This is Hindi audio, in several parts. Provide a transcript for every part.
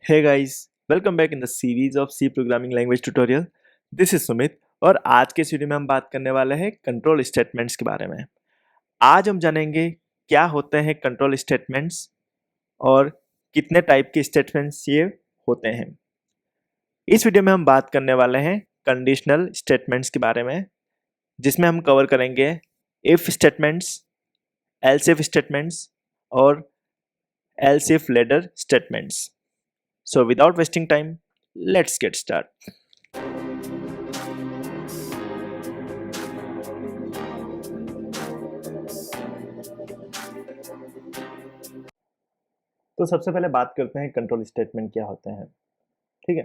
Hey guys, welcome back in the series of C programming language tutorial. This is Sumit और आज के इस वीडियो में हम बात करने वाले हैं कंट्रोल स्टेटमेंट्स के बारे में। आज हम जानेंगे क्या होते हैं कंट्रोल स्टेटमेंट्स और कितने टाइप के स्टेटमेंट्स ये होते हैं। इस वीडियो में हम बात करने वाले हैं कंडीशनल स्टेटमेंट्स के बारे में, जिसमें हम कवर करेंगे if statements, else if statements और else if ladder statements. So without wasting time, let's get started. तो सबसे पहले बात करते हैं कंट्रोल स्टेटमेंट क्या होते हैं। ठीक है,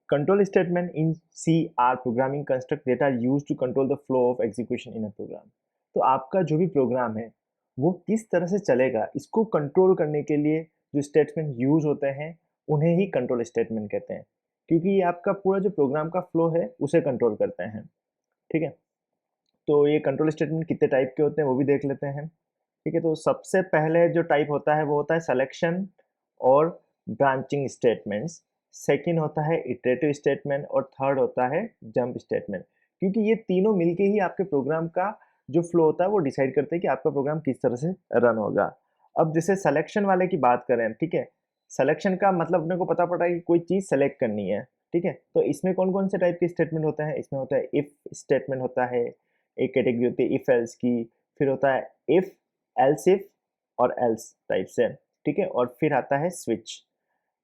control statement in C are programming construct that are used to control the flow of execution in a program. तो आपका जो भी प्रोग्राम है वो किस तरह से चलेगा, इसको कंट्रोल करने के लिए जो स्टेटमेंट यूज होते हैं उन्हें ही कंट्रोल स्टेटमेंट कहते हैं, क्योंकि ये आपका पूरा जो प्रोग्राम का फ्लो है उसे कंट्रोल करते हैं। ठीक है, तो ये कंट्रोल स्टेटमेंट कितने टाइप के होते हैं वो भी देख लेते हैं। ठीक है, तो सबसे पहले जो टाइप होता है वो होता है सिलेक्शन और ब्रांचिंग स्टेटमेंट्स। सेकंड होता है इटरेटिव स्टेटमेंट और थर्ड होता है जंप स्टेटमेंट। क्योंकि ये तीनों मिलके ही आपके प्रोग्राम का जो फ्लो होता है वो डिसाइड करते हैं कि आपका प्रोग्राम किस तरह से रन होगा। अब जैसे सिलेक्शन वाले की बात करें, ठीक है, सिलेक्शन का मतलब अपने को पता पड़ा कि कोई चीज़ सेलेक्ट करनी है। ठीक है, तो इसमें कौन कौन से टाइप के स्टेटमेंट होते हैं? इसमें होता है इफ स्टेटमेंट होता है, एक कैटेगरी होती है इफ एल्स की, फिर होता है इफ एल्स इफ और एल्स टाइप से। ठीक है, और फिर आता है स्विच।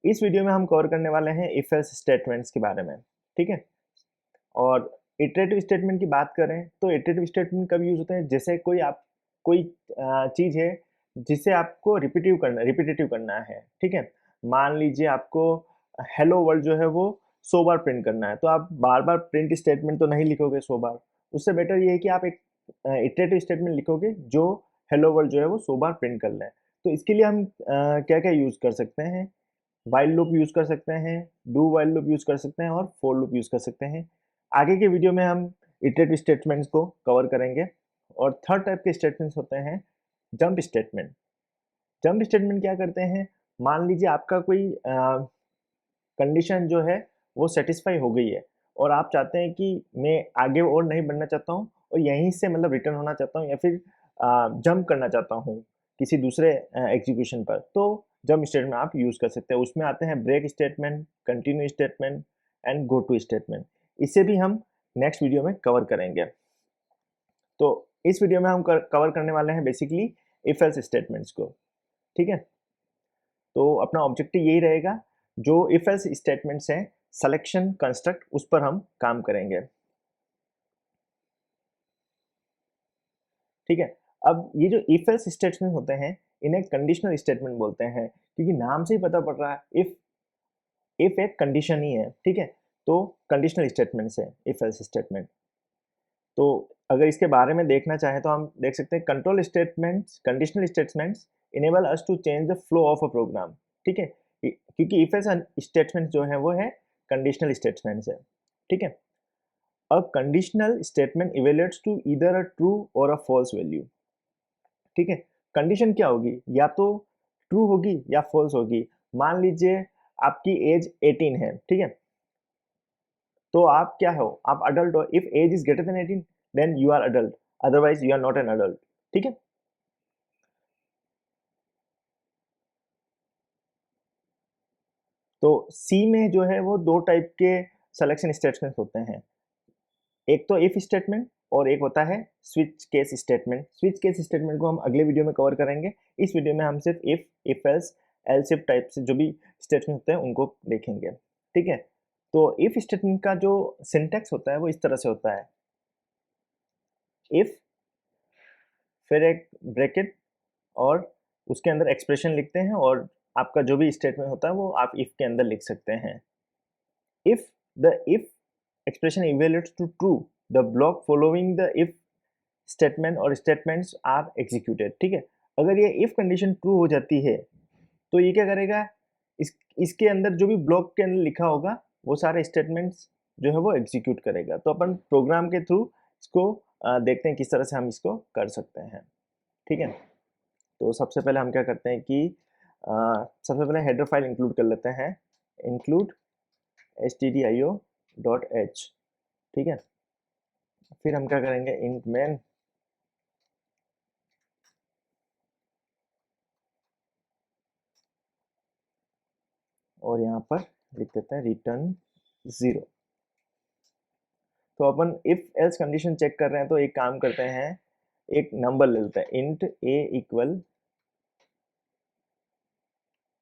इस वीडियो में हम कवर करने वाले हैं इफ एल्स स्टेटमेंट्स के बारे में। ठीक है, और इटरेटिव स्टेटमेंट की बात करें तो इटरेटिव स्टेटमेंट कब यूज होते हैं? जैसे कोई चीज़ है जिसे आपको रिपीटेटिव करना है। ठीक है, मान लीजिए आपको हेलो वर्ल्ड जो है वो 100 बार प्रिंट करना है, तो आप बार बार प्रिंट स्टेटमेंट तो नहीं लिखोगे 100 बार। उससे बेटर ये है कि आप एक इटरेटिव स्टेटमेंट लिखोगे जो हेलो वर्ल्ड जो है वो 100 बार प्रिंट कर लें। तो इसके लिए हम क्या क्या यूज़ कर सकते हैं? व्हाइल लूप यूज़ कर सकते हैं, डू व्हाइल लूप यूज़ कर सकते हैं और फॉर लूप यूज़ कर सकते हैं। आगे के वीडियो में हम इटरेटिव स्टेटमेंट्स को कवर करेंगे। और थर्ड टाइप के स्टेटमेंट्स होते हैं जंप स्टेटमेंट। जंप स्टेटमेंट क्या करते हैं? मान लीजिए आपका कोई कंडीशन जो है वो सेटिस्फाई हो गई है और आप चाहते हैं कि मैं आगे और नहीं बढ़ना चाहता हूँ और यहीं से मतलब रिटर्न होना चाहता हूँ या फिर जंप करना चाहता हूँ किसी दूसरे एग्जीक्यूशन पर, तो जंप स्टेटमेंट आप यूज़ कर सकते हैं। उसमें आते हैं break statement, continue statement and go to statement. इसे भी हम नेक्स्ट वीडियो में कवर करेंगे। तो इस वीडियो में हम कवर करने वाले हैं बेसिकली इफ एल्स स्टेटमेंट्स को। ठीक है, तो अपना ऑब्जेक्टिव यही रहेगा, जो इफ एल्स स्टेटमेंट्स हैं सिलेक्शन कंस्ट्रक्ट उस पर हम काम करेंगे। ठीक है, अब ये जो इफ एल्स स्टेटमेंट होते हैं इन्हें कंडीशनल स्टेटमेंट बोलते हैं, क्योंकि नाम से ही पता पड़ रहा है इफ एक कंडीशन ही है। ठीक है, तो कंडीशनल स्टेटमेंट्स है इफ एल्स स्टेटमेंट। तो अगर इसके बारे में देखना चाहें तो हम देख सकते हैं control statements, conditional statements enable us to change the flow of a program. ठीक है, क्योंकि इफ एल्स स्टेटमेंट जो है वो है कंडीशनल स्टेटमेंट्स है। ठीक है, a conditional statement evaluates to either a true or a false value. ठीक है, कंडीशन क्या होगी? या तो ट्रू होगी या फॉल्स होगी। मान लीजिए आपकी एज 18 है। ठीक है, तो आप क्या हो? आप अडल्ट हो। If age is greater than 18 then you are adult, otherwise you are not an adult. ठीक है, तो सी में जो है वो दो टाइप के सिलेक्शन स्टेटमेंट होते हैं। एक तो इफ स्टेटमेंट और एक होता है switch case statement. Switch case statement को हम अगले वीडियो में कवर करेंगे। इस वीडियो में हम सिर्फ if else, else if type से जो भी स्टेटमेंट होते हैं उनको देखेंगे। ठीक है, तो इफ स्टेटमेंट का जो सिंटैक्स होता है वो इस तरह से होता है, इफ फिर एक ब्रैकेट और उसके अंदर एक्सप्रेशन लिखते हैं और आपका जो भी स्टेटमेंट होता है वो आप इफ के अंदर लिख सकते हैं। If the if expression evaluates to true, the block following the if statement और statements are executed। ठीक है, अगर ये if condition true हो जाती है तो ये क्या करेगा? इसके अंदर जो भी ब्लॉक के अंदर लिखा होगा वो सारे स्टेटमेंट्स जो है वो एग्जीक्यूट करेगा। तो अपन प्रोग्राम के थ्रू इसको देखते हैं किस तरह से हम इसको कर सकते हैं। ठीक है, तो सबसे पहले हम क्या करते हैं कि सबसे पहले हेडर फाइल इंक्लूड कर लेते हैं इंक्लूड stdio.h, ठीक है। फिर हम क्या करेंगे, इंट मेन और यहाँ पर लिख देते हैं रिटर्न 0। तो अपन इफ एल्स कंडीशन चेक कर रहे हैं तो एक काम करते हैं, एक नंबर ले लेते हैं, इंट a इक्वल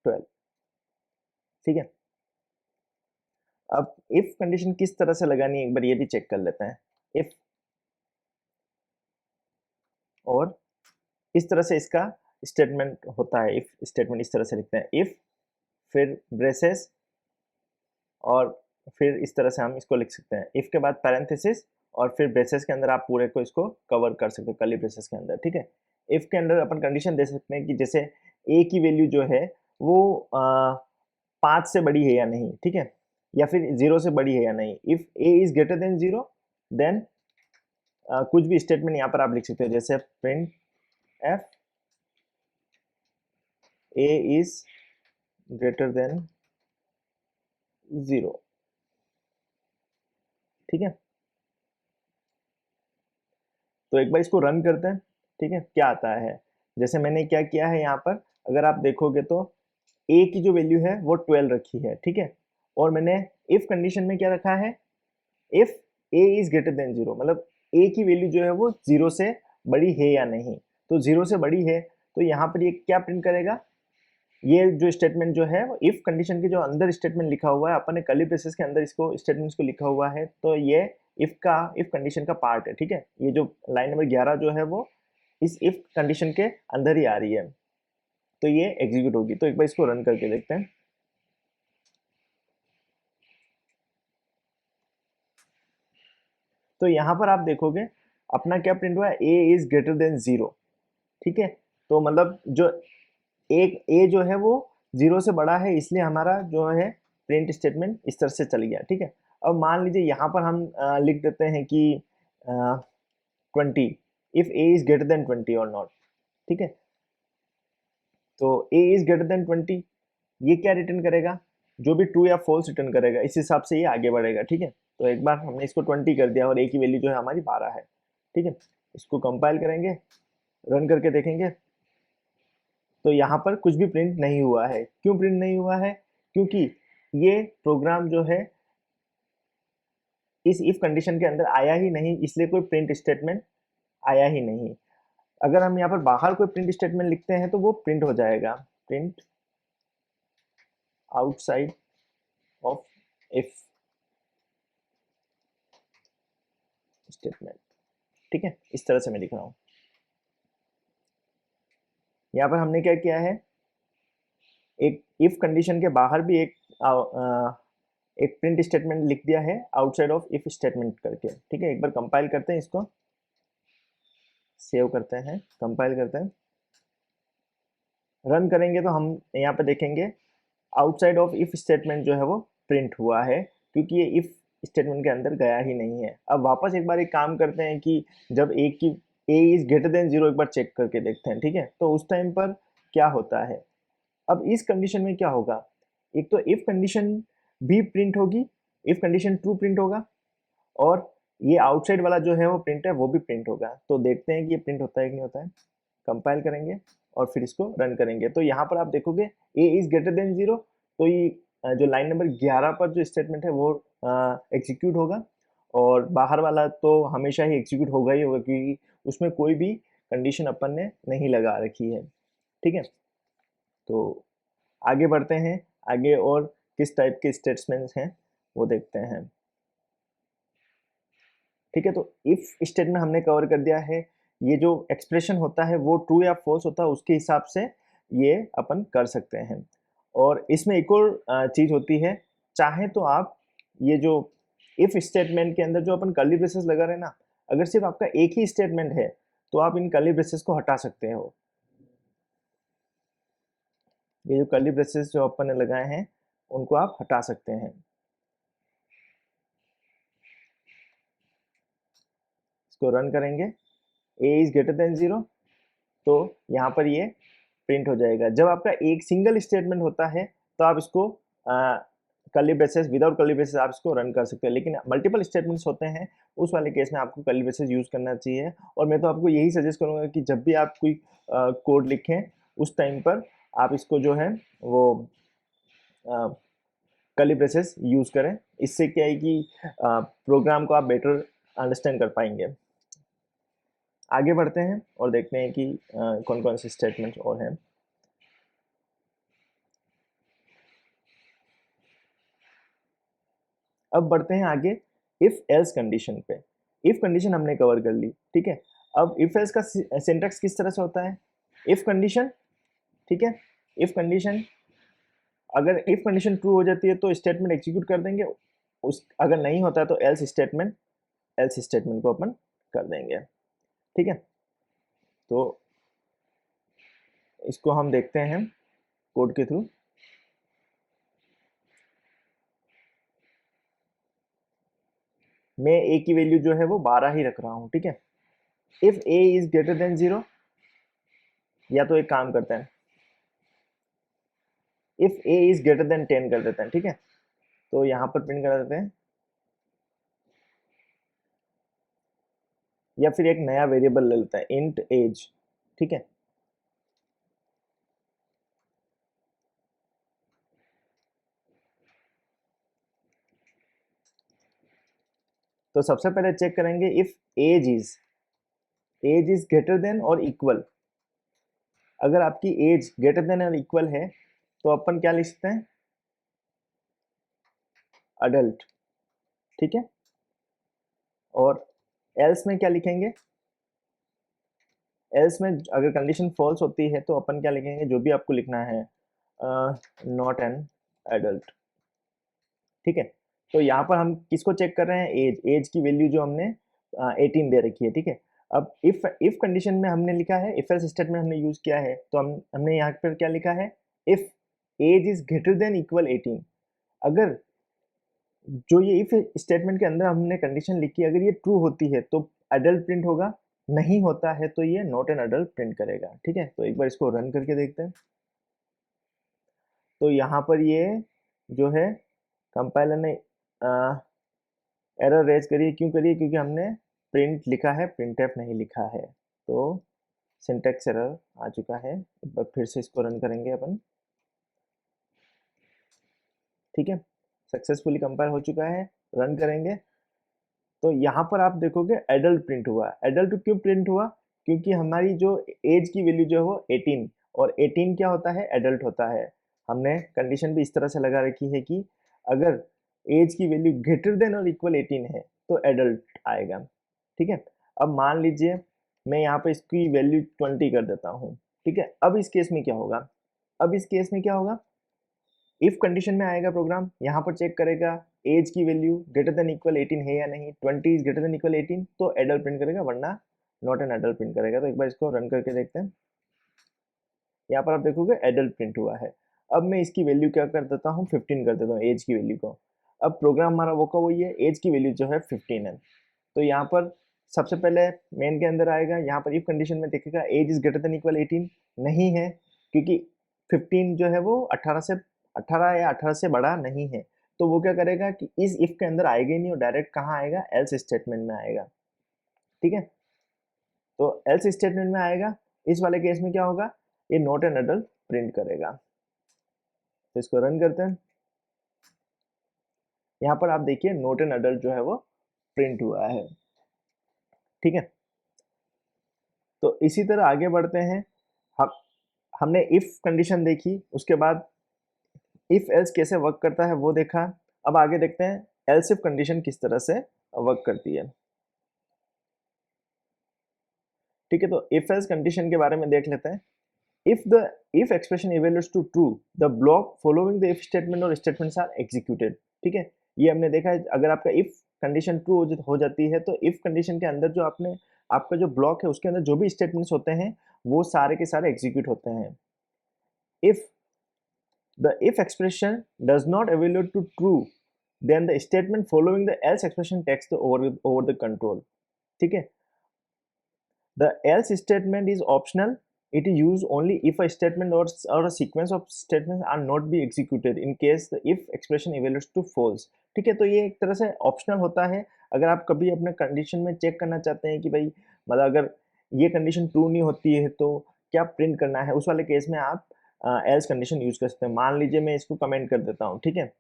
12, ठीक है। अब इफ कंडीशन किस तरह से लगानी है एक बार ये भी चेक कर लेते हैं। इफ, और इस तरह से इसका स्टेटमेंट होता है, इफ स्टेटमेंट इस तरह से लिखते हैं, इफ फिर ब्रेसेस और फिर इस तरह से हम इसको लिख सकते हैं, इफ के बाद पैरेंथेसिस और फिर ब्रेसेस के अंदर आप पूरे को इसको कवर कर सकते हो कर्ली ब्रेसेस के अंदर, ठीक है। इफ के अंदर अपन कंडीशन दे सकते हैं कि जैसे ए की वैल्यू जो है वो 5 से बड़ी है या नहीं, ठीक है, या फिर 0 से बड़ी है या नहीं। If a is greater than 0 then कुछ भी स्टेटमेंट यहाँ पर आप लिख सकते हो, जैसे print F A is greater than 0, ठीक है। तो एक बार इसको रन करते हैं, ठीक है, क्या आता है। जैसे मैंने क्या किया है यहाँ पर, अगर आप देखोगे तो a की जो वैल्यू है वो 12 रखी है, ठीक है, और मैंने इफ कंडीशन में क्या रखा है, if a is greater than 0, मतलब a की वैल्यू जो है वो 0 से बड़ी है या नहीं। तो 0 से बड़ी है तो यहाँ पर ये क्या प्रिंट करेगा, ये जो स्टेटमेंट जो है वो इफ कंडीशन के जो अंदर स्टेटमेंट लिखा हुआ है, अपन ने कर्ली ब्रेसेस के अंदर इसको स्टेटमेंट्स को लिखा हुआ है, तो ये इफ कंडीशन का पार्ट है, ठीक है। ये जो लाइन नंबर 11 जो है वो इस इफ कंडीशन के अंदर ही आ रही है, तो ये एग्जीक्यूट होगी। तो एक बार इसको रन करके देखते हैं। तो यहाँ पर आप देखोगे अपना क्या प्रिंट हुआ है, ए इज ग्रेटर देन 0, ठीक है। तो मतलब जो एक ए जो है वो 0 से बड़ा है, इसलिए हमारा जो है प्रिंट स्टेटमेंट इस तरह से चल गया, ठीक है। अब मान लीजिए यहाँ पर हम लिख देते हैं कि 20, if a is greater then 20 और नॉट, ठीक है। तो ए इज ग्रेटर देन 20, ये क्या रिटर्न करेगा, जो भी ट्रू या फॉल्स रिटर्न करेगा, इस हिसाब से ये आगे बढ़ेगा, ठीक है। तो एक बार हमने इसको 20 कर दिया और ए की वैल्यू जो है हमारी 12 है, ठीक है। इसको कंपाइल करेंगे, रन करके देखेंगे तो यहाँ पर कुछ भी प्रिंट नहीं हुआ है। क्यों प्रिंट नहीं हुआ है, क्योंकि ये प्रोग्राम जो है इस इफ कंडीशन के अंदर आया ही नहीं, इसलिए कोई प्रिंट स्टेटमेंट आया ही नहीं। अगर हम यहाँ पर बाहर कोई प्रिंट स्टेटमेंट लिखते हैं तो वो प्रिंट हो जाएगा, print outside of if statement, ठीक है। इस तरह से मैं लिख रहा हूँ। यहाँ पर हमने क्या किया है, एक इफ कंडीशन के बाहर भी एक प्रिंट स्टेटमेंट लिख दिया है आउटसाइड ऑफ इफ स्टेटमेंट करके, ठीक है। एक बार कंपाइल करते हैं, इसको सेव करते हैं, कंपाइल करते हैं, रन करेंगे तो हम यहाँ पे देखेंगे आउटसाइड ऑफ इफ स्टेटमेंट जो है वो प्रिंट हुआ है, क्योंकि ये इफ स्टेटमेंट के अंदर गया ही नहीं है। अब वापस एक बार एक काम करते हैं कि जब ए इज ग्रेटर देन 0 एक बार चेक करके देखते हैं, ठीक है। तो उस टाइम पर क्या होता है, अब इस कंडीशन में क्या होगा, एक तो इफ कंडीशन भी प्रिंट होगी, इफ कंडीशन ट्रू प्रिंट होगा, और ये आउटसाइड वाला जो है वो प्रिंट है वो भी प्रिंट होगा। तो देखते हैं कि ये प्रिंट होता है कि नहीं होता है। कंपाइल करेंगे और फिर इसको रन करेंगे तो यहाँ पर आप देखोगे ए इज ग्रेटर देन 0, तो ये जो लाइन नंबर 11 पर जो स्टेटमेंट है वो एग्जीक्यूट होगा, और बाहर वाला तो हमेशा ही एग्जीक्यूट होगा ही होगा, क्योंकि उसमें कोई भी कंडीशन अपन ने नहीं लगा रखी है, ठीक है। तो आगे बढ़ते हैं, आगे और किस टाइप के स्टेटमेंट्स हैं वो देखते हैं, ठीक है। तो इफ स्टेटमेंट हमने कवर कर दिया है, ये जो एक्सप्रेशन होता है वो ट्रू या फॉल्स होता है उसके हिसाब से ये अपन कर सकते हैं। और इसमें एक और चीज होती है, चाहे तो आप ये जो इफ स्टेटमेंट के अंदर जो अपन कर्ली ब्रेसेस लगा रहे हैं ना, अगर सिर्फ आपका एक ही स्टेटमेंट है तो आप इन कर्ली ब्रेसेस को हटा सकते हो। ये जो कर्ली ब्रेसेस जो अपन ने लगाए हैं उनको आप हटा सकते हैं। इसको रन करेंगे, ए इज ग्रेटर देन 0, तो यहाँ पर ये प्रिंट हो जाएगा। जब आपका एक सिंगल स्टेटमेंट होता है तो आप इसको curly braces, without curly braces आप इसको रन कर सकते हैं, लेकिन मल्टीपल स्टेटमेंट्स होते हैं उस वाले केस में आपको कर्ली ब्रेसेस यूज़ करना चाहिए। और मैं तो आपको यही सजेस्ट करूँगा कि जब भी आप कोई कोड लिखें उस टाइम पर आप इसको जो है वो कर्ली ब्रेसेस यूज़ करें। इससे क्या है कि प्रोग्राम को आप बेटर अंडरस्टैंड कर पाएंगे। आगे बढ़ते हैं और देखते हैं कि कौन कौन से स्टेटमेंट्स और हैं। अब बढ़ते हैं आगे इफ एल्स कंडीशन पे। इफ कंडीशन हमने कवर कर ली, ठीक है। अब इफ एल्स का सिंटैक्स किस तरह से होता है? इफ कंडीशन, ठीक है, इफ कंडीशन, अगर इफ कंडीशन ट्रू हो जाती है तो स्टेटमेंट एग्जीक्यूट कर देंगे, उस अगर नहीं होता है तो एल्स स्टेटमेंट को अपन कर देंगे, ठीक है। तो इसको हम देखते हैं कोड के थ्रू। मैं ए की वैल्यू जो है वो 12 ही रख रहा हूँ, ठीक है। If a is greater than 0, या तो एक काम करते हैं, if a is greater then 10 कर देते हैं, ठीक है। तो यहाँ पर प्रिंट कर देते हैं, या फिर एक नया वेरिएबल ले लेते हैं इंट एज, ठीक है। तो सबसे पहले चेक करेंगे if age is greater than or equal. अगर आपकी age greater than or equal है तो अपन क्या लिखते हैं? अडल्ट, ठीक है। और एल्स में क्या लिखेंगे? एल्स में अगर कंडीशन फॉल्स होती है तो अपन क्या लिखेंगे? जो भी आपको लिखना है, नॉट एन एडल्ट, ठीक है। तो यहाँ पर हम किसको चेक कर रहे हैं? एज की वैल्यू जो हमने 18 दे रखी है, ठीक है। अब इफ कंडीशन में हमने लिखा है, इफ एल्स स्टेटमेंट हमने यूज किया है, तो हमने यहाँ पर क्या लिखा है? If age is greater than equal 18। अगर जो ये इफ स्टेटमेंट के अंदर हमने कंडीशन लिखी, अगर ये ट्रू होती है तो एडल्ट प्रिंट होगा, नहीं होता है तो ये नॉट एन एडल्ट प्रिंट करेगा, ठीक है। तो एक बार इसको रन करके देखते हैं। तो यहाँ पर ये जो है कंपाइलर ने एरर रेज करी है। क्यों करी है? क्योंकि हमने प्रिंट लिखा है, प्रिंट एफ नहीं लिखा है, तो सिंटैक्स एरर आ चुका है। एक बार फिर से इसको रन करेंगे अपन, ठीक है। सक्सेसफुली कंपाइल हो चुका है, रन करेंगे तो यहाँ पर आप देखोगे एडल्ट प्रिंट हुआ। एडल्ट क्यों प्रिंट हुआ? क्योंकि हमारी जो एज की वैल्यू जो है वो 18, और 18 क्या होता है? एडल्ट होता है। हमने कंडीशन भी इस तरह से लगा रखी है कि अगर एज की value greater than or equal 18 है तो एडल्ट आएगा, ठीक है। अब मान लीजिए मैं यहाँ पे इसकी वैल्यू 20 कर देता हूँ, ठीक है। अब इस केस में क्या होगा? अब इस केस में क्या होगा? इफ कंडीशन में आएगा प्रोग्राम, यहाँ पर चेक करेगा एज की वैल्यू ग्रेटर देन इक्वल 18 है या नहीं। 20 इज ग्रेटर देन इक्वल 18 तो एडल्ट प्रिंट करेगा, वरना नॉट एन एडल्ट प्रिंट करेगा। तो एक बार इसको रन करके देखते हैं। यहाँ पर आप देखोगे एडल्ट प्रिंट हुआ है। अब मैं इसकी वैल्यू क्या कर देता हूँ? 15 कर देता हूँ एज की वैल्यू को। अब प्रोग्राम हमारा वो का वही है, एज की वैल्यू जो है 15 है। तो यहाँ पर सबसे पहले मेन के अंदर आएगा, यहाँ पर इफ कंडीशन में देखेगा age is greater than equal 18 नहीं है, क्योंकि 15 जो है वो 18 या 18 से बड़ा नहीं है। तो वो क्या करेगा कि इस इफ के अंदर आएगा ही नहीं, और डायरेक्ट कहाँ आएगा? एल्स स्टेटमेंट में आएगा, ठीक है। तो एल्स स्टेटमेंट में आएगा, इस वाले केस में क्या होगा? ये नॉट एन एडल्ट प्रिंट करेगा। तो इसको रन करते हैं। यहाँ पर आप देखिए नॉट एन एडल्ट जो है वो प्रिंट हुआ है, ठीक है। तो इसी तरह आगे बढ़ते हैं। हम हमने इफ कंडीशन देखी, उसके बाद इफ एल्स कैसे वर्क करता है वो देखा। अब आगे देखते हैं एल्स इफ कंडीशन किस तरह से वर्क करती है, ठीक है। तो इफ एल्स कंडीशन के बारे में देख लेते हैं। if expression evaluates to true, the block following the if statement और statements are executed, ठीक है। ये हमने देखा है, अगर आपका if कंडीशन ट्रू हो जाती है तो if कंडीशन के अंदर जो आपका जो ब्लॉक है उसके अंदर जो भी स्टेटमेंट्स होते हैं वो सारे के सारे एग्जीक्यूट होते हैं। if the if expression does not evaluate to true, then the statement following the else expression takes the over the control, ठीक है। The else statement is optional, it is used only if a statement or a sequence of statements are not be executed in case the if expression evaluates to false। ठीक है, तो ये एक तरह से ऑप्शनल होता है। अगर आप कभी अपने कंडीशन में चेक करना चाहते हैं कि भाई मतलब अगर ये कंडीशन ट्रू नहीं होती है तो क्या प्रिंट करना है, उस वाले केस में आप एल्स कंडीशन यूज कर सकते हैं। मान लीजिए मैं इसको कमेंट कर देता हूँ, ठीक है।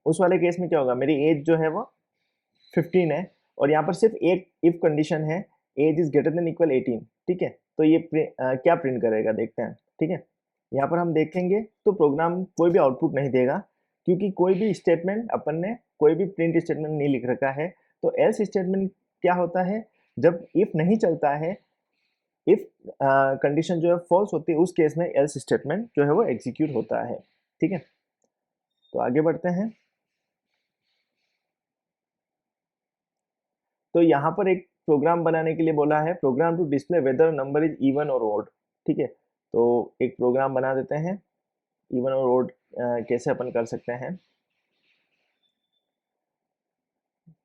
उस वाले केस में क्या होगा, मेरी एज जो है वो 15 है और यहाँ पर सिर्फ एक इफ कंडीशन है, age is greater than equal 18, ठीक है। तो ये क्या प्रिंट करेगा देखते हैं, ठीक है। यहाँ पर हम देखेंगे तो प्रोग्राम कोई भी आउटपुट नहीं देगा क्योंकि कोई भी स्टेटमेंट अपन ने कोई भी प्रिंट स्टेटमेंट नहीं लिख रखा है। तो एल्स स्टेटमेंट क्या होता है, जब इफ नहीं चलता है, इफ कंडीशन जो है फॉल्स होती है, उस केस में एल्स स्टेटमेंट जो है वो एग्जीक्यूट होता है, ठीक है। तो आगे बढ़ते हैं। तो यहाँ पर एक प्रोग्राम बनाने के लिए बोला है, program to display whether number is even or odd, ठीक है। तो एक प्रोग्राम बना देते हैं, इवन और ओड कैसे अपन कर सकते हैं।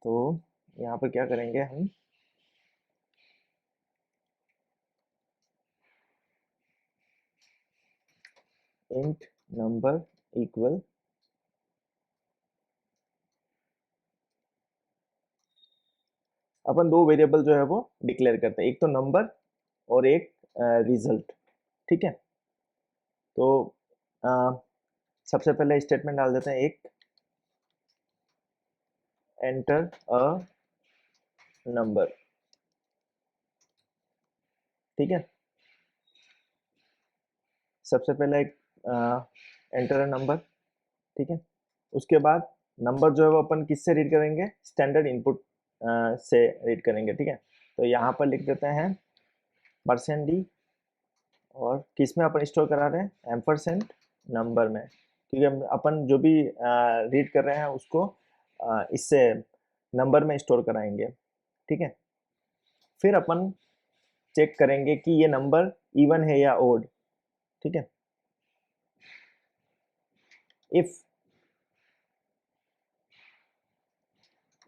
तो यहाँ पर क्या करेंगे हम, इंट नंबर इक्वल अपन दो वेरिएबल जो है वो डिक्लेयर करते हैं, एक तो नंबर और एक रिजल्ट, ठीक है। तो सबसे पहले स्टेटमेंट डाल देते हैं, एक एंटर अ नंबर, ठीक है। सबसे पहले एक एंटर अ नंबर, ठीक है। उसके बाद नंबर जो है वो अपन किससे रीड करेंगे, स्टैंडर्ड इनपुट से रीड करेंगे, ठीक है। तो यहाँ पर लिख देते हैं %d और किस में अपन स्टोर करा रहे हैं, एम्परसेंड नंबर में, क्योंकि अपन जो भी रीड कर रहे हैं उसको इससे नंबर में स्टोर कराएंगे, ठीक है। फिर अपन चेक करेंगे कि ये नंबर इवन है या ओड, ठीक है। इफ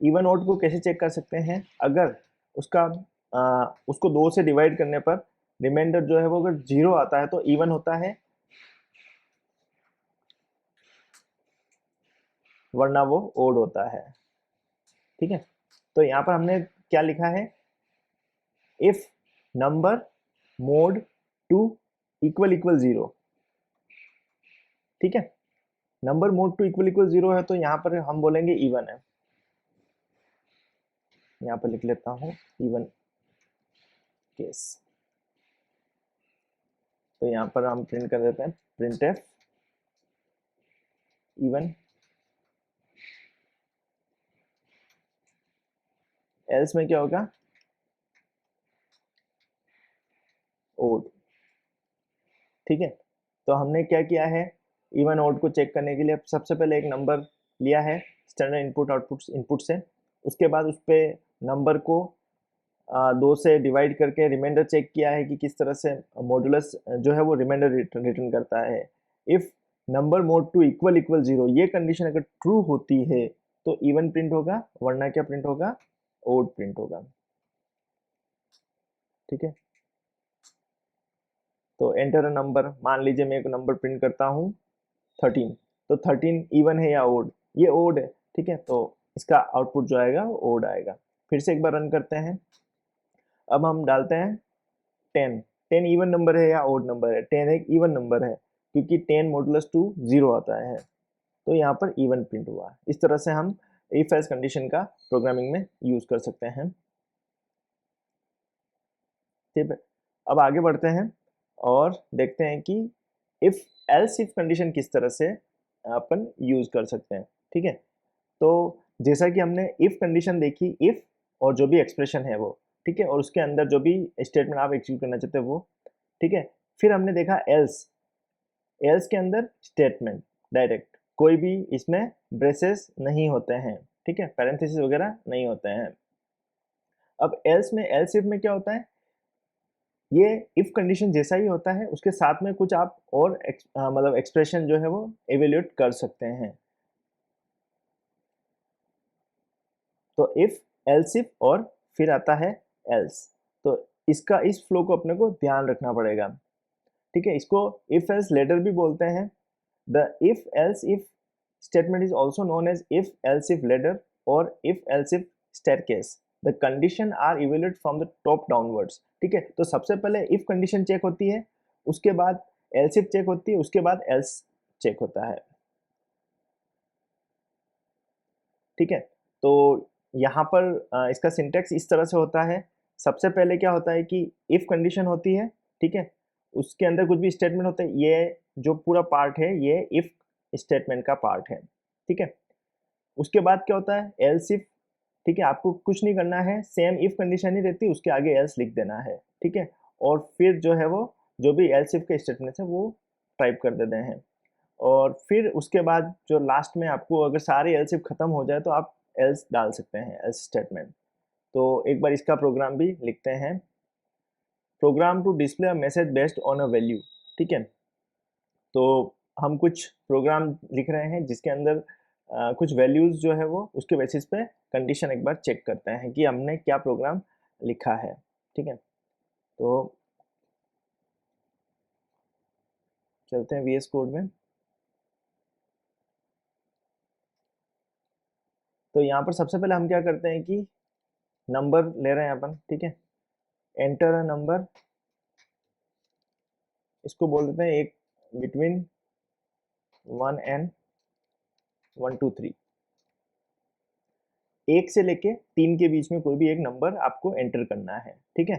इवन ओड को कैसे चेक कर सकते हैं, अगर उसका उसको 2 से डिवाइड करने पर रिमाइंडर जो है वो अगर 0 आता है तो इवन होता है, वरना वो ओड होता है, ठीक है। तो यहाँ पर हमने क्या लिखा है, if number mod two equal equal 0, ठीक है। Number mod two equal equal 0 है तो यहाँ पर हम बोलेंगे इवन है। यहाँ पर लिख लेता हूँ इवन केस। तो यहाँ पर हम प्रिंट कर देते हैं प्रिंटफ इवन, एल्स में क्या होगा, ओड, ठीक है। तो हमने क्या किया है, इवन ओड को चेक करने के लिए सबसे पहले एक नंबर लिया है स्टैंडर्ड इनपुट आउटपुट इनपुट से, उसके बाद उस पर नंबर को 2 से डिवाइड करके रिमाइंडर चेक किया है कि किस तरह से मॉडुलस जो है वो रिमाइंडर रिटर्न करता है। If number mod two equal equal 0, ये कंडीशन अगर ट्रू होती है तो इवन प्रिंट होगा, वरना क्या प्रिंट होगा, ओड प्रिंट होगा, ठीक है। तो एंटर अ नंबर, मान लीजिए मैं एक नंबर प्रिंट करता हूँ 13, तो 13 इवन है या ओड, ये ओड है, ठीक है। तो इसका आउटपुट जो आएगा वो ओड आएगा। फिर से एक बार रन करते हैं। अब हम डालते हैं 10, 10 इवन नंबर है या ओड नंबर है, 10 एक इवन नंबर है क्योंकि 10 मॉडुलस टू 0 आता है, तो यहाँ पर इवन प्रिंट हुआ। इस तरह से हम इफ एल्स कंडीशन का प्रोग्रामिंग में यूज कर सकते हैं, ठीक है। अब आगे बढ़ते हैं और देखते हैं कि इफ एल्स इफ कंडीशन किस तरह से अपन यूज कर सकते हैं, ठीक है। तो जैसा कि हमने इफ कंडीशन देखी, इफ और जो भी एक्सप्रेशन है वो, ठीक है, और उसके अंदर जो भी स्टेटमेंट आप एग्जीक्यूट करना चाहते हैं वो, ठीक है। फिर हमने देखा एल्स, एल्स के अंदर स्टेटमेंट डायरेक्ट, कोई भी इसमें ब्रेसेस नहीं होते हैं, ठीक है, पैरेंथेसिस वगैरह नहीं होते हैं। अब एल्स में, एल्स इफ में क्या होता है, ये इफ कंडीशन जैसा ही होता है, उसके साथ में कुछ आप और मतलब एक्सप्रेशन जो है वो एवेल्यूएट कर सकते हैं। तो इफ, एल्स इफ और फिर आता है एल्स। तो इसका इस फ्लो को अपने को ध्यान रखना पड़ेगा, ठीक है। इसको इफ एल्स लेटर भी बोलते हैं। The if else if statement is also known as if else if ladder और if else if staircase. The condition are evaluate from the top downwards, ठीक है। तो सबसे पहले इफ कंडीशन चेक होती है, उसके बाद एल्स इफ चेक होती है, उसके बाद एल्स चेक होता है, ठीक है। तो यहाँ पर इसका सिंटेक्स इस तरह से होता है। सबसे पहले क्या होता है कि इफ कंडीशन होती है, ठीक है, उसके अंदर कुछ भी स्टेटमेंट होता है, ये जो पूरा पार्ट है ये इफ स्टेटमेंट का पार्ट है, ठीक है। उसके बाद क्या होता है, एल्स इफ, ठीक है। आपको कुछ नहीं करना है, सेम इफ कंडीशन ही रहती है, उसके आगे एल्स लिख देना है, ठीक है। और फिर जो है वो जो भी एल्स इफ के स्टेटमेंट है वो टाइप कर देते हैं। और फिर उसके बाद जो लास्ट में आपको अगर सारे एल्स इफ खत्म हो जाए तो आप एल्स डाल सकते हैं, एल्स स्टेटमेंट। तो एक बार इसका प्रोग्राम भी लिखते हैं। Program to display a message based on a value, ठीक है। तो हम कुछ प्रोग्राम लिख रहे हैं जिसके अंदर कुछ वैल्यूज जो है वो उसके बेसिस पे कंडीशन एक बार चेक करते हैं कि हमने क्या प्रोग्राम लिखा है, ठीक है। तो चलते हैं वीएस कोड में। तो यहाँ पर सबसे पहले हम क्या करते हैं कि नंबर ले रहे हैं अपन, ठीक है। एंटर अ नंबर, इसको बोल देते हैं एक बिटवीन 1 एंड 1 2 3। एक से लेके 3 के बीच में कोई भी एक नंबर आपको एंटर करना है, ठीक है।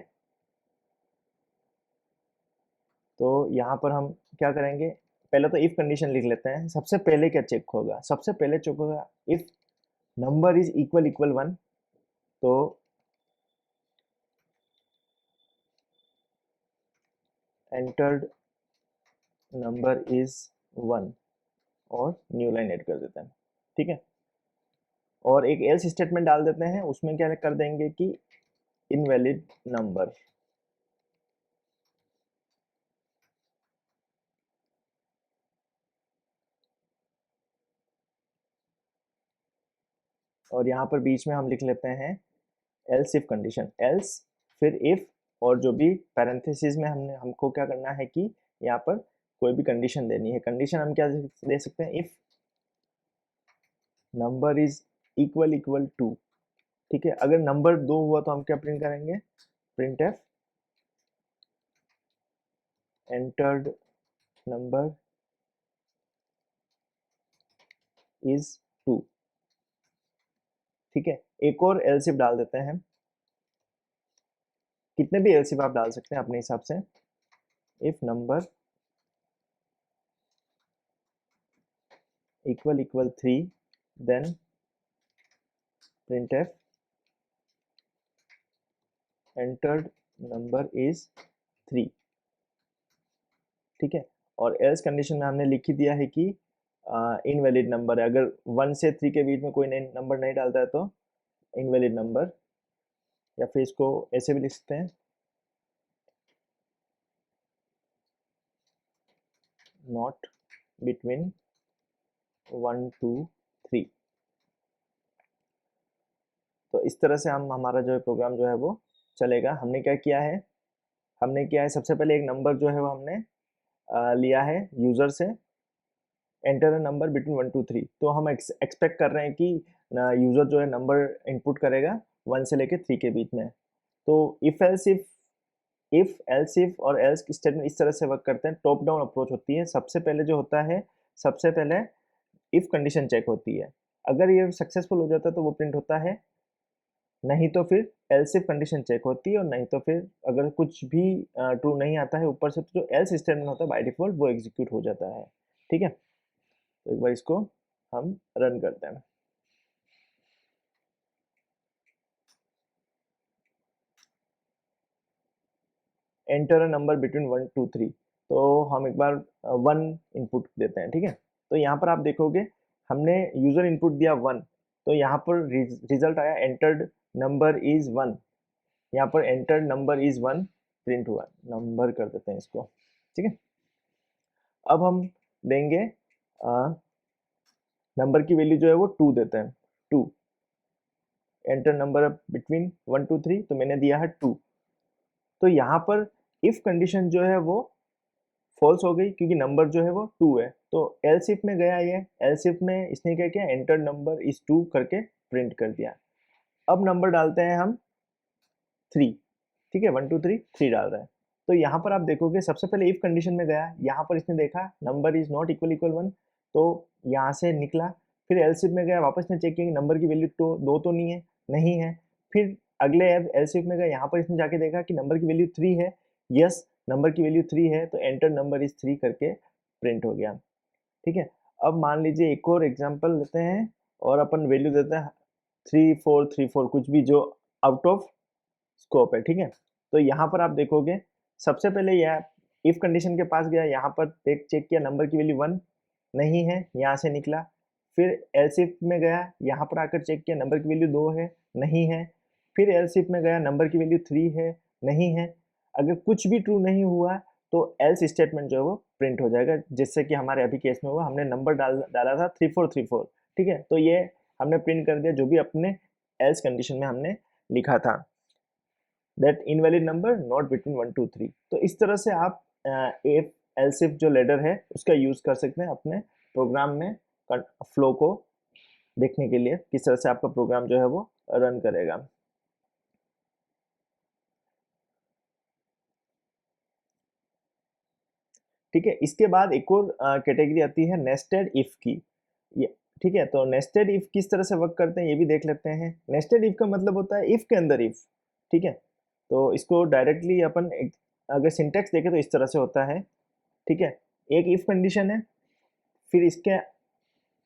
तो यहाँ पर हम क्या करेंगे, पहले तो इफ कंडीशन लिख लेते हैं। सबसे पहले क्या चेक होगा, सबसे पहले चेक होगा if number is equal equal 1, तो एंटर्ड नंबर इज 1 और न्यू लाइन ऐड कर देते हैं, ठीक है। और एक एल्स स्टेटमेंट डाल देते हैं, उसमें क्या कर देंगे कि इनवैलिड नंबर, और यहाँ पर बीच में हम लिख लेते हैं एल्स इफ कंडीशन, एल्स फिर इफ, और जो भी पैरेंथेसिस में हमको क्या करना है कि यहाँ पर कोई भी कंडीशन देनी है। कंडीशन हम क्या दे सकते हैं, if number is equal equal to, ठीक है। अगर नंबर 2 हुआ तो हम क्या प्रिंट करेंगे, print F entered number is 2, ठीक है। एक और एल्स इफ डाल देते हैं, कितने भी एल्स इफ आप डाल सकते हैं अपने हिसाब से। If number equal equal 3 then printf entered number is 3, ठीक है। और एल्स कंडीशन में हमने लिख ही दिया है कि इनवैलिड नंबर है। अगर 1 से 3 के बीच में कोई नंबर नहीं डालता है तो इनवैलिड नंबर, या फिर इसको ऐसे भी लिख सकते हैं, नॉट बिटवीन 1 2 3। तो इस तरह से हम हमारा जो है प्रोग्राम जो है वो चलेगा। हमने क्या किया है, हमने किया है सबसे पहले एक नंबर जो है वो हमने लिया है यूज़र से, एंटर अ नंबर बिटवीन 1 2 3। तो हम एक्सपेक्ट कर रहे हैं कि यूज़र जो है नंबर इनपुट करेगा 1 से लेके 3 के बीच में। तो इफ एल्स इफ और एल्स स्टेटमेंट इस तरह से वर्क करते हैं। टॉप डाउन अप्रोच होती है। सबसे पहले जो होता है, सबसे पहले इफ कंडीशन चेक होती है। अगर ये सक्सेसफुल हो जाता है तो वो प्रिंट होता है, नहीं तो फिर एल्स इफ कंडीशन चेक होती है, और नहीं तो फिर अगर कुछ भी ट्रू नहीं आता है ऊपर से तो जो एल्स स्टेटमेंट होता है बाय डिफॉल्ट वो एग्जीक्यूट हो जाता है, ठीक है। तो एक बार इसको हम रन करते हैं। Enter a number between 1 2 3। तो हम एक बार 1 इनपुट देते हैं, ठीक है। तो यहाँ पर आप देखोगे हमने यूजर इनपुट दिया 1, तो यहाँ पर रिजल्ट आया एंटर्ड नंबर इज 1। यहाँ पर एंटर्ड नंबर इज 1 प्रिंट हुआ। नंबर कर देते हैं इसको, ठीक है। अब हम देंगे नंबर की वैल्यू जो है वो 2 देते हैं, 2। एंटर नंबर बिटवीन 1 2 3, तो मैंने दिया है 2। तो तो यहाँ पर इफ कंडीशन जो है वो फॉल्स हो गई क्योंकि नंबर जो है वो 2 है। तो एल्स इफ में गया, ये एल्स इफ में इसने क्या किया, एंटर नंबर इज 2 करके प्रिंट कर दिया। अब नंबर डालते हैं हम 3, ठीक है, 1 2 3 3 डाल रहे हैं। तो यहाँ पर आप देखोगे सबसे पहले इफ कंडीशन में गया, यहाँ पर इसने देखा number is not equal equal 1, तो यहाँ से निकला। फिर एलसीफ में गया, वापस ने चेक किया नंबर की वैल्यू तो 2 तो नहीं है। फिर अगले एलसीफ में गया, यहाँ पर इसने जाके देखा कि नंबर की वैल्यू 3 है, यस नंबर की वैल्यू 3 है, तो एंटर नंबर इज 3 करके प्रिंट हो गया। ठीक है, अब मान लीजिए एक और एग्जाम्पल लेते हैं और अपन वैल्यू देते हैं 3 4 3 4, कुछ भी जो आउट ऑफ स्कोप है। ठीक है, तो यहाँ पर आप देखोगे सबसे पहले यह इफ कंडीशन के पास गया, यहाँ पर देख चेक किया नंबर की वैल्यू 1 नहीं है, यहाँ से निकला। फिर एल्स इफ में गया, यहाँ पर आकर चेक किया नंबर की वैल्यू 2 है, नहीं है। फिर एल्स इफ में गया, नंबर की वैल्यू 3 है, नहीं है। अगर कुछ भी ट्रू नहीं हुआ तो एल्स स्टेटमेंट जो है वो प्रिंट हो जाएगा, जिससे कि हमारे अभी केस में हुआ, हमने नंबर डाला था 3434। ठीक है, तो ये हमने प्रिंट कर दिया जो भी अपने एल्स कंडीशन में हमने लिखा था, that invalid number not between 1 2 3। तो इस तरह से आप इफ एल्स इफ जो लेडर है उसका यूज कर सकते हैं अपने प्रोग्राम में फ्लो को देखने के लिए, किस तरह से आपका प्रोग्राम जो है वो रन करेगा। ठीक है, इसके बाद एक और कैटेगरी आती है नेस्टेड इफ की। ये ठीक है, तो नेस्टेड इफ किस तरह से वर्क करते हैं ये भी देख लेते हैं। नेस्टेड इफ का मतलब होता है इफ के अंदर इफ। ठीक है, तो इसको डायरेक्टली अपन अगर सिंटेक्स देखें तो इस तरह से होता है। ठीक है, एक इफ कंडीशन है, फिर इसके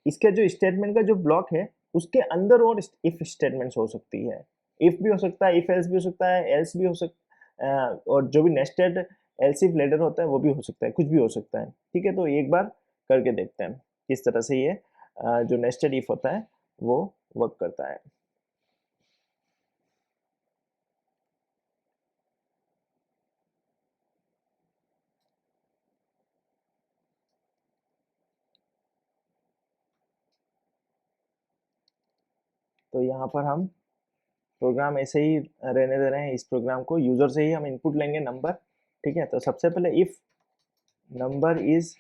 इसके जो स्टेटमेंट का जो ब्लॉक है उसके अंदर और इफ स्टेटमेंट्स हो सकती है। इफ भी हो सकता है, इफ एल्स भी हो सकता है, एल्स भी हो सकता और जो भी नेस्टेड एल्स इफ लेडर होता है वो भी हो सकता है, कुछ भी हो सकता है। ठीक है, तो एक बार करके देखते हैं किस तरह से ये जो नेस्टेड इफ होता है वो वर्क करता है। तो यहाँ पर हम प्रोग्राम ऐसे ही रहने दे रहे हैं, इस प्रोग्राम को यूजर से ही हम इनपुट लेंगे नंबर। ठीक है, तो सबसे पहले if number is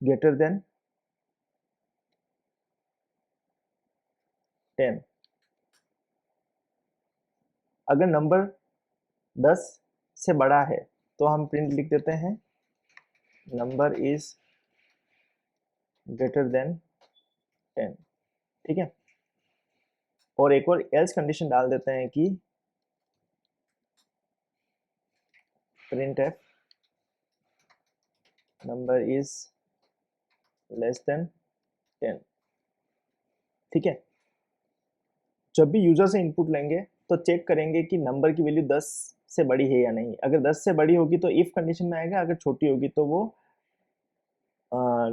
greater then 10, अगर नंबर 10 से बड़ा है तो हम प्रिंट लिख देते हैं नंबर इज ग्रेटर देन 10। ठीक है, और एक और एल्स कंडीशन डाल देते हैं कि print F number is less than 10। ठीक है, जब भी यूजर से इनपुट लेंगे तो चेक करेंगे कि नंबर की वैल्यू 10 से बड़ी है या नहीं। अगर 10 से बड़ी होगी तो इफ कंडीशन में आएगा, अगर छोटी होगी तो वो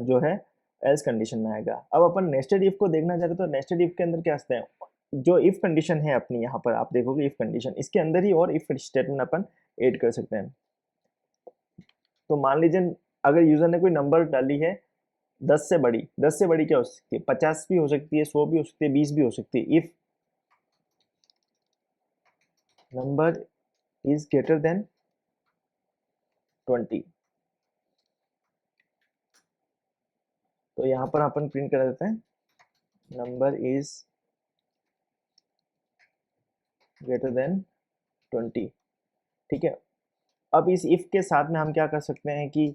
जो है एल्स कंडीशन में आएगा। अब अपन नेस्टेड इफ को देखना चाहते हैं, तो नेस्टेड इफ के अंदर क्या आते हैं, जो इफ कंडीशन है अपनी, यहाँ पर आप देखोगे इफ कंडीशन, इसके अंदर ही और इफ स्टेटमेंट अपन ऐड कर सकते हैं। तो मान लीजिए अगर यूजर ने कोई नंबर डाली है 10 से बड़ी, 10 से बड़ी क्या हो सकती है, 50 भी हो सकती है, 100 भी हो सकती है, 20 भी हो सकती है। If number is greater then 20, तो यहाँ पर अपन प्रिंट कर देते हैं नंबर इज ग्रेटर देन 20। ठीक है, अब इस इफ के साथ में हम क्या कर सकते हैं कि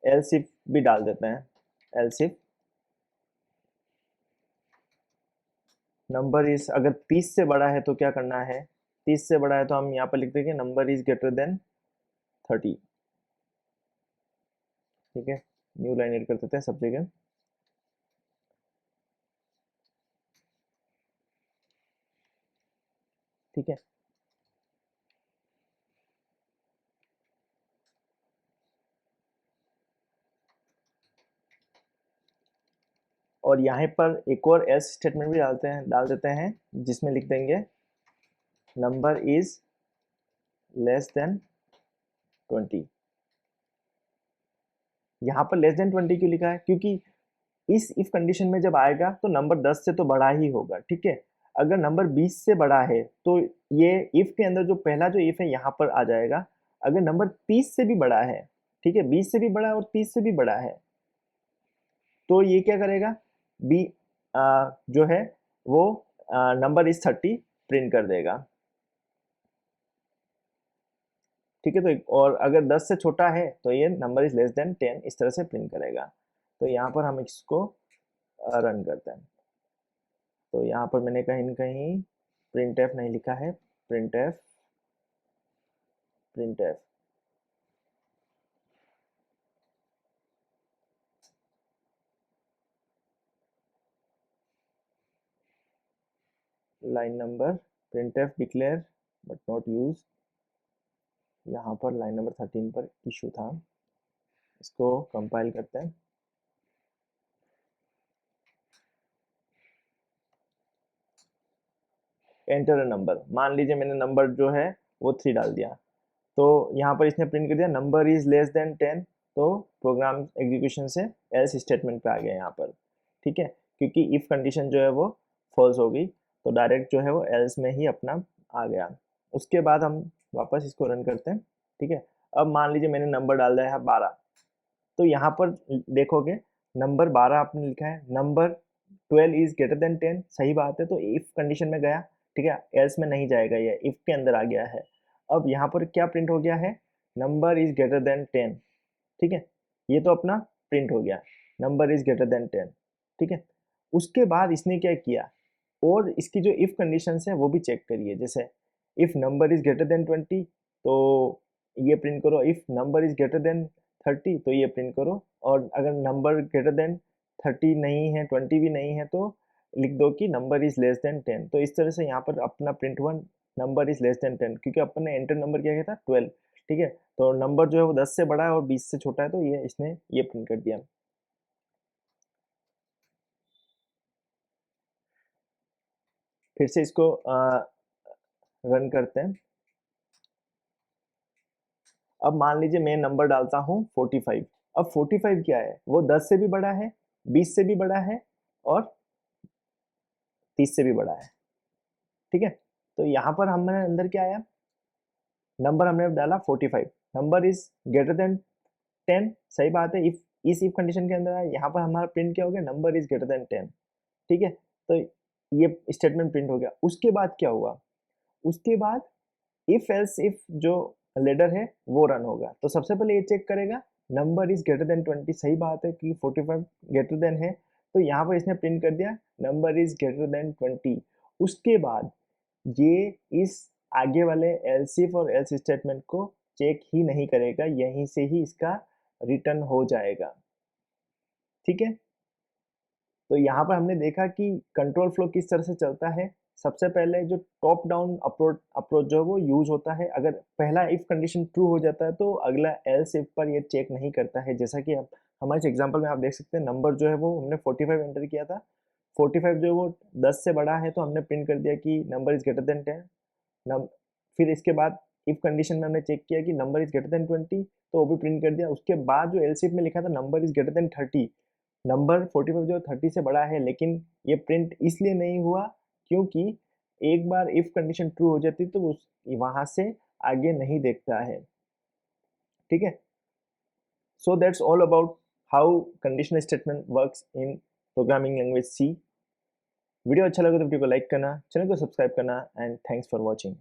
एल्स इफ भी डाल देते हैं। एल्स इफ नंबर इज अगर 30 से बड़ा है तो क्या करना है, 30 से बड़ा है तो हम यहाँ पर लिख देंगे नंबर इज ग्रेटर देन 30। ठीक है, न्यू लाइन एड कर देते हैं सब जगह। ठीक है, और यहाँ पर एक और एल्स स्टेटमेंट भी डाल देते हैं जिसमें लिख देंगे नंबर इज लेस देन 20। यहाँ पर लेस देन 20 क्यों लिखा है, क्योंकि इस इफ कंडीशन में जब आएगा तो नंबर 10 से तो बड़ा ही होगा। ठीक है, अगर नंबर 20 से बड़ा है तो ये इफ के अंदर जो पहला जो इफ है यहाँ पर आ जाएगा। अगर नंबर 30 से भी बड़ा है, ठीक है, 20 से भी बड़ा है और 30 से भी बड़ा है, तो ये क्या करेगा, बी जो है वो नंबर इज 30 प्रिंट कर देगा। ठीक है, तो और अगर 10 से छोटा है तो ये नंबर इज लेस देन 10 इस तरह से प्रिंट करेगा। तो यहाँ पर हम इसको रन करते हैं। तो यहाँ पर मैंने कहीं न कहीं प्रिंट एफ नहीं लिखा है, print F, print F. Line number print F declare but not use, यहाँ पर लाइन नंबर 13 पर इशू था। इसको कंपाइल करते हैं। एंटर अ नंबर, मान लीजिए मैंने नंबर जो है वो 3 डाल दिया, तो यहाँ पर इसने प्रिंट कर दिया नंबर इज लेस देन 10, तो प्रोग्राम एग्जीक्यूशन से एल्स स्टेटमेंट पे आ गया यहाँ पर। ठीक है, क्योंकि इफ कंडीशन जो है वो फॉल्स हो गई, तो डायरेक्ट जो है वो एल्स में ही अपना आ गया। उसके बाद हम वापस इसको रन करते हैं। ठीक है, अब मान लीजिए मैंने नंबर डाल दिया है 12, तो यहाँ पर देखोगे नंबर 12 आपने लिखा है, नंबर 12 इज ग्रेटर देन 10, सही बात है, तो इफ कंडीशन में गया। ठीक है, एल्स में नहीं जाएगा, ये इफ के अंदर आ गया है। अब यहाँ पर क्या प्रिंट हो गया है, नंबर इज ग्रेटर देन 10। ठीक है, ये तो अपना प्रिंट हो गया, नंबर इज ग्रेटर देन 10। ठीक है, उसके बाद इसने क्या किया, और इसकी जो इफ कंडीशन है वो भी चेक करिए। जैसे if number is greater then 20 तो ये प्रिंट करो, if number is greater then 30 तो ये प्रिंट करो, और अगर नंबर ग्रेटर देन 30 नहीं है, 20 भी नहीं है, तो लिख दो कि नंबर इज लेस देन 10। तो इस तरह से यहाँ पर अपना प्रिंट हुआ नंबर इज लेस देन 10, क्योंकि अपन ने एंटर नंबर क्या किया था 12। ठीक है, तो नंबर जो है वो 10 से बड़ा है और 20 से छोटा है, तो ये इसने ये प्रिंट कर दिया। फिर से इसको रन करते हैं। अब मान लीजिए मैं नंबर डालता हूँ 45। अब 45 क्या है, वो 10 से भी बड़ा है, 20 से भी बड़ा है और 30 से भी बड़ा है। ठीक है, तो यहाँ पर हमने अंदर क्या आया, नंबर हमने डाला 45, नंबर इज ग्रेटर देन 10, सही बात है, इफ इस इफ कंडीशन के अंदर आया। यहाँ पर हमारा प्रिंट क्या हो गया, नंबर इज ग्रेटर देन 10। ठीक है, तो ये स्टेटमेंट प्रिंट हो गया। उसके बाद क्या हुआ, उसके बाद इफ एल्स इफ जो लेडर है वो रन होगा। तो सबसे पहले ये चेक करेगा नंबर इज ग्रेटर देन 20, सही बात है कि 45 ग्रेटर देन है, तो यहाँ पर इसने प्रिंट कर दिया नंबर इज ग्रेटर देन 20। उसके बाद ये इस आगे वाले एल्स इफ और एल्स स्टेटमेंट को चेक ही नहीं करेगा, यहीं से ही इसका रिटर्न हो जाएगा। ठीक है, तो यहाँ पर हमने देखा कि कंट्रोल फ्लो किस तरह से चलता है। सबसे पहले जो टॉप डाउन अप्रोच जो है वो यूज होता है। अगर पहला इफ कंडीशन ट्रू हो जाता है तो अगला एल्स इफ पर ये चेक नहीं करता है। जैसा कि अब हमारे इस एग्जांपल में आप देख सकते हैं, नंबर जो है वो हमने 45 एंटर किया था, 45 जो है वो 10 से बड़ा है, तो हमने प्रिंट कर दिया कि नंबर इज ग्रेटर देन 10। फिर इसके बाद इफ कंडीशन में हमने चेक किया कि नंबर इज ग्रेटर देन 20, तो वो भी प्रिंट कर दिया। उसके बाद जो एल्स इफ में लिखा था number is greater then 30, number 45 जो 30 से बड़ा है, लेकिन ये प्रिंट इसलिए नहीं हुआ क्योंकि एक बार इफ कंडीशन ट्रू हो जाती तो उस वहां से आगे नहीं देखता है। ठीक है, so that's all about how conditional statement works in programming language C. Video अच्छा लगे तो वीडियो को लाइक करना, चैनल को सब्सक्राइब करना, एंड थैंक्स फॉर वॉचिंग।